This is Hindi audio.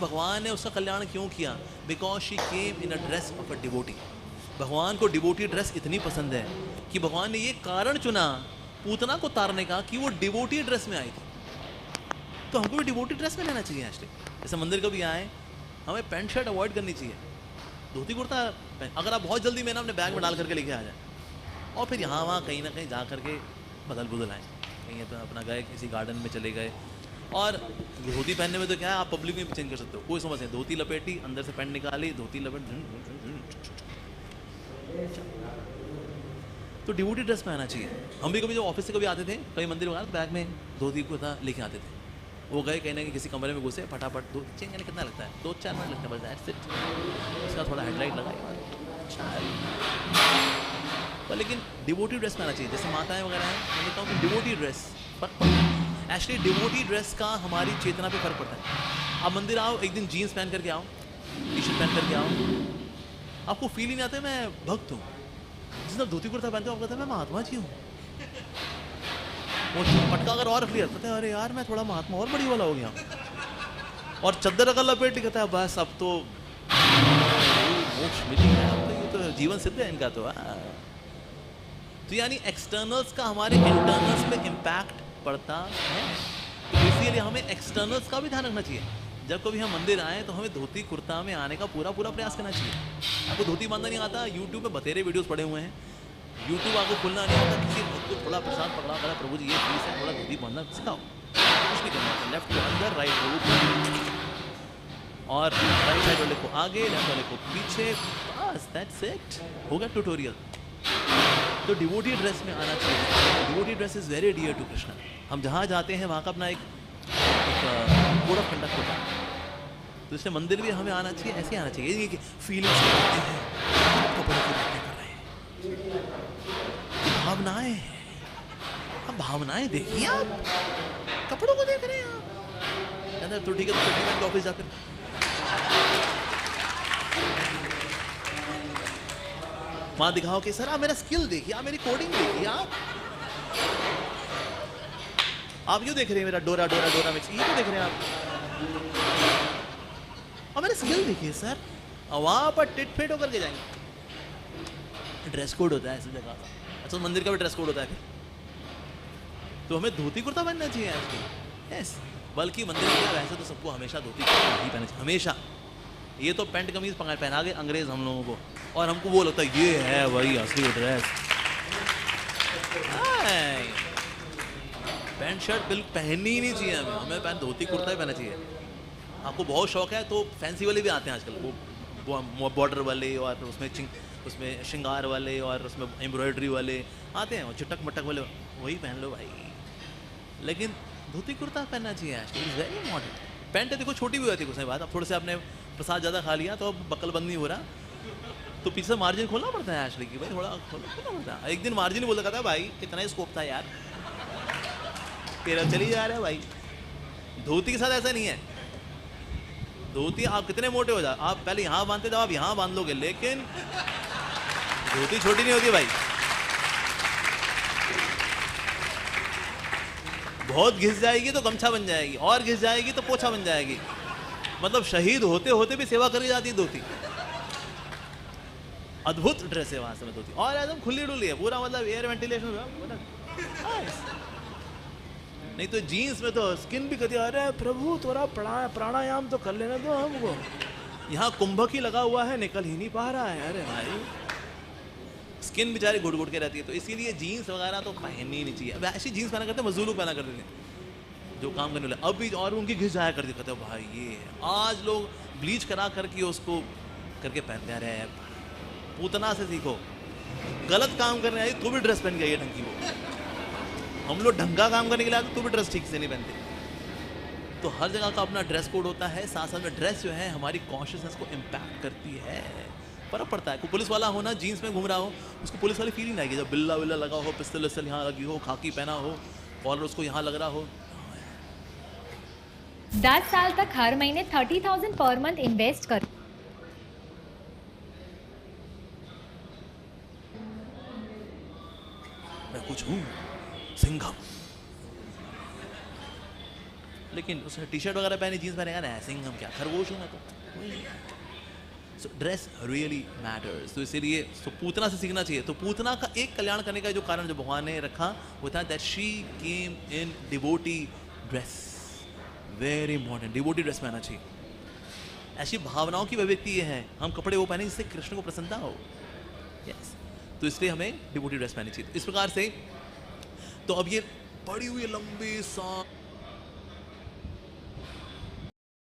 भगवान ने उसका कल्याण क्यों किया? Because she came in a dress of a devotee. भगवान को डिवोटी ड्रेस इतनी पसंद है कि भगवान ने ये कारण चुना पूतना को तारने का कि वो डिवोटी ड्रेस में आई थी। तो हमको भी डिवोटी ड्रेस में रहना चाहिए। एक्चुअली जैसे मंदिर कभी आए, हमें पैंट शर्ट अवॉइड करनी चाहिए, धोती कुर्ता अगर आप बहुत जल्दी में ना अपने बैग में डाल करके लेके आ जाए और फिर यहाँ वहाँ कहीं ना कहीं जा करके बदल बुदल आए, कहीं तो अपना गए किसी गार्डन में चले गए। और धोती पहनने में तो क्या है, आप पब्लिक में चेंज कर सकते हो, कोई समझ नहीं। धोती लपेटी, अंदर से पैंट निकाली, धोती लपेट, तो डिवोटी ड्रेस में आना चाहिए। हम भी कभी जब ऑफिस से कभी आते थे, कभी मंदिर वगैरह, तो बैग में धोती कुर्ता लेके आते थे। वो गए कहीं ना कहीं किसी कमरे में घुसे, फटाफट दो चेंज करने कितना लगता है, 2-4 मिनट लगता है बस, दैट्स इट। उसका थोड़ा हेडलाइट लगाए पर, लेकिन डिवोटी ड्रेस में आना चाहिए। जैसे माताएं वगैरह हैं, मैं कहता हूँ कि डिवोटी ड्रेस फर्क पड़ता है। एक्चुअली डिवोटी ड्रेस का हमारी चेतना पे फर्क पड़ता है। आप मंदिर आओ, एक दिन जीन्स पहन करके आओ, टी शर्ट पहन करके आओ, आपको फील ही नहीं आता है मैं भक्त हूँ। जिस दिन धोती कुर्ता पहनते हो, आपको कहता है मैं महात्मा जी हूँ। वो पटका अगर और क्लियर कहते हैं, अरे यार मैं थोड़ा महात्मा और बड़ी वाला हो गया। और चद्दर अगर लपेट कहता है बस अब तो मोक्ष मिल गया, अब तो ये तो जीवन सिद्ध है इनका तो। तो यानी एक्सटर्नल्स का हमारे इंटरनल्स पे इम्पैक्ट पड़ता है। तो इसीलिए हमें एक्सटर्नल्स का भी ध्यान रखना चाहिए। जब कभी हम मंदिर आए तो हमें धोती कुर्ता में आने का पूरा प्रयास करना चाहिए। आपको धोती बांधना नहीं आता, यूट्यूब पे बतेरे वीडियोस पड़े हुए हैं, यूट्यूब आपको खुलना नहीं आता, किसी भक्त को थोड़ा प्रसाद पकड़ा करा, प्रभु जी ये प्लीज है, थोड़ा धोती बांधना सिखाओ, कुछ नहीं करना। लेफ्ट को अंदर, राइट को ऊपर, और राइट साइड वाले को आगे, लेफ्ट वाले को पीछे, बस दैट्स इट, हो गया ट्यूटोरियल। तो डिवोटी ड्रेस में आना चाहिए। Devotee dress is very dear to Krishna. हम जहाँ जाते हैं वहाँ का अपना एक कोड ऑफ कंडक्ट होता है। तो इसलिए मंदिर भी हमें आना चाहिए, ऐसे आना चाहिए, ये कि फीलिंग्स करते हैं, कपड़ों की बातें कर रहे हैं, भावनाएं, अब भावनाएं देखिए आप, कपड़ों को देख रहे हैं आप। तो ठीक है, तो ठीक है, ऑफिस जाकर वहां दिखाओ कि सर आप मेरा स्किल देखिए, आप मेरी कोडिंग देखिए, आप क्यों देख रहे हैं मेरा डोरा डोरा डोरा मिक्स, ये क्यों देख रहे हैं आप, और मेरा स्किल देखिए सर। वहां पर टिट फिट होकर के जाएंगे। ड्रेस कोड होता है ऐसी जगह का। अच्छा, मंदिर का भी ड्रेस कोड होता है फिर, तो हमें धोती कुर्ता पहनना चाहिए आज। यस, बल्कि मंदिर में वैसे तो सबको हमेशा धोती कुर्ता ही पहनना चाहिए, हमेशा। ये तो पैंट कमीज पहना के अंग्रेज हम लोगों को, और हमको वो लगता है ये है वही असली ड्रेस। पैंट शर्ट बिल्कुल पहननी ही नहीं चाहिए हमें धोती कुर्ता ही पहनना चाहिए। आपको बहुत शौक है तो फैंसी वाले भी आते हैं आजकल, वो बॉर्डर वाले और उसमें श्रृंगार वाले और उसमें एम्ब्रॉयडरी वाले आते हैं, और चटक मटक वाले, वही पहन लो भाई। लेकिन धोती कुर्ता पहनना चाहिए, इज वेरी मॉडर्न। पैंट देखो छोटी भी होती है, कुछ बात, अब थोड़े से आपने प्रसाद ज़्यादा खा लिया तो अब बकल बंद नहीं हो रहा, तो पीछे से मार्जिन खोलना पड़ता है एक्चुअली कि भाई थोड़ा खोलना पड़ता है। एक दिन मार्जिन बोल रहा था भाई कितना ही स्कोप था यार, तेरा चली जा रहा है भाई। धोती के साथ ऐसा नहीं है, धोती आप कितने मोटे हो जाए, आप पहले यहाँ बांधते थे, आप यहाँ बांध लोगे, लेकिन धोती छोटी नहीं होती भाई। बहुत घिस जाएगी तो गमछा बन जाएगी, और घिस जाएगी तो पोछा बन जाएगी। मतलब शहीद होते होते भी सेवा करी जाती है धोती। अद्भुत ड्रेस है वहां से में धोती, और एकदम खुली डुली है पूरा, मतलब एयर वेंटिलेशन। नहीं तो जीन्स में तो स्किन भी कहती है अरे प्रभु थोड़ा प्राणायाम तो कर लेना दो हमको, यहाँ कुंभक ही लगा हुआ है, निकल ही नहीं पा रहा है। अरे भाई स्किन बेचारी घुट घुट के रहती है, तो इसीलिए जीन्स वगैरह तो पहननी ही नहीं चाहिए। अब ऐसी जीन्स पहना करते हैं, मजदूर लोग पहना करते थे जो काम करने वाले, अब भी और उनकी घिस जाया करती, कहते भाई ये आज लोग ब्लीच करा करके उसको करके पहनते रहे हैं। पूतना से सीखो, गलत काम करने आई तो भी ड्रेस पहन के आई ढंग की। वो हम लोग ढंगा काम करने के लिए आते तो भी ड्रेस ठीक से नहीं पहनते। तो हर जगह का अपना ड्रेस कोड होता है, साथ साथ में ड्रेस जो है हमारी कॉन्शियसनेस को इम्पैक्ट करती है, फर्क पड़ता है। कोई पुलिस वाला हो ना, जीन्स में घूम रहा हो, उसको पुलिस वाली फीलिंग आएगी। जब बिल्ला विल्ला लगा हो, पिस्तल विस्तल यहाँ लगी हो, खाकी पहना हो, कॉलर उसको यहाँ लग रहा हो। 10 साल तक हर महीने 30,000 पर मंथ इन्वेस्ट कर। मैं कुछ हूँ सिंघम, लेकिन उसने टी शर्ट वगैरह पहनी, जीन्स पहनेगा ना, ऐसे ही हम क्या खरगोश हूँ मैं तो। सो ड्रेस रियली मैटर्स। तो इसीलिए तो पूतना से सीखना चाहिए। तो पूतना का एक कल्याण करने का जो कारण जो भगवान ने रखा वो था that she came in devotee dress. Very important, devotee dress पहनना चाहिए। ऐसी भावनाओं की अभिव्यक्ति ये है, हम कपड़े वो पहने जिससे कृष्ण को प्रसन्नता हो। यस, तो इसलिए हमें डिवोटी ड्रेस पहननी चाहिए। इस प्रकार से तो अब ये पड़ी हुई लंबी सा